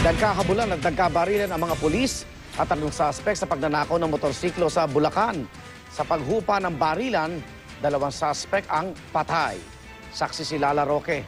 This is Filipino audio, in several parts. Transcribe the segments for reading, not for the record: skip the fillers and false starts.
Nagkakabulan at nagkabarilan ang mga pulis at tatlong suspect sa pagnanakaw ng motorsiklo sa Bulacan. Sa paghupa ng barilan, dalawang suspect ang patay. Saksi si Lala Roque.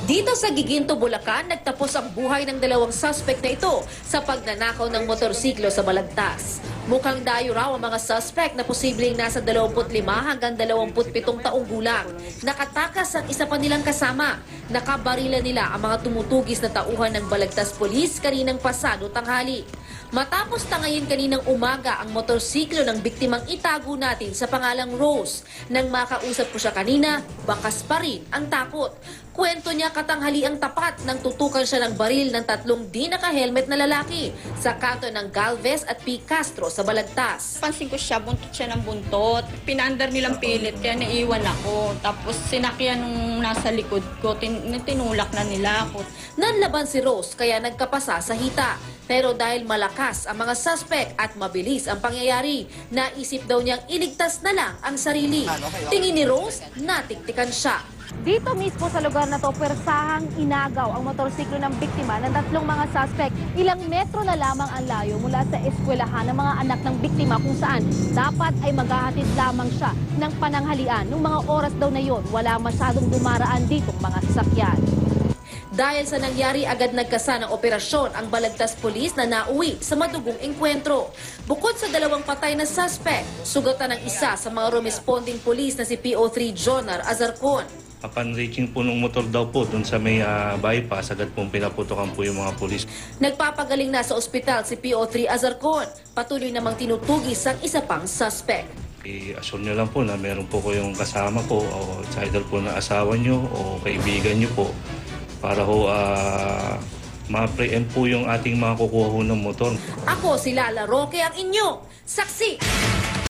Dito sa Giginto, Bulacan, nagtapos ang buhay ng dalawang suspect na ito sa pagnanakaw ng motorsiklo sa Balagtas. Mukhang dayo raw ang mga suspect na posibleng nasa 25 hanggang 27 taong gulang. Nakatakas ang isa pa nilang kasama. Nakabarila nila ang mga tumutugis na tauhan ng Balagtas Police kaninang pasado tanghali. Matapos tangayin kaninang umaga ang motorsiklo ng biktimang itago natin sa pangalang Rose. Nang makausap ko siya kanina, bakas pa rin ang takot. Kwento niya katanghali ang tapat nang tutukan siya ng baril ng tatlong di naka-helmet na lalaki sa kanto ng Galvez at P. Castro sa Balagtas. Pansin ko siya, buntot siya ng buntot. Pinaandar nilang pilit, kaya naiwan ako. Tapos sinakyan nung nasa likod ko, tinulak na nila ako. Nanlaban si Rose kaya nagkapasa sa hita. Pero dahil malakas ang mga suspect at mabilis ang pangyayari, naisip daw niyang iligtas na lang ang sarili. Tingin ni Rose, natiktikan siya. Dito mismo sa lugar na to, pwersahang inagaw ang motorsiklo ng biktima ng tatlong mga suspect. Ilang metro na lamang ang layo mula sa eskwelahan ng mga anak ng biktima kung saan dapat ay maghahatid lamang siya ng pananghalian. Nung mga oras daw na yon, wala masyadong dumaraan ditong mga sasakyan. Dahil sa nangyari, agad nagkasa ng operasyon ang Balagtas Police na nauwi sa madugong engkwentro. Bukod sa dalawang patay na suspect, sugatan ng isa sa mga responding police na si PO3 Jonar Azarcon. Upon reaching po ng motor daw po doon sa may bypass, agad pong pinaputokan po yung mga polis. Nagpapagaling na sa ospital si PO3 Azarcon. Patuloy namang tinutugis ang isa pang suspect. I-assure nyo lang po na meron po ko yung kasama ko o either po na asawa nyo o kaibigan nyo po para ho ma-preempt po yung ating mga kukuha ho ng motor. Ako si Lala Roque, ang inyong saksi.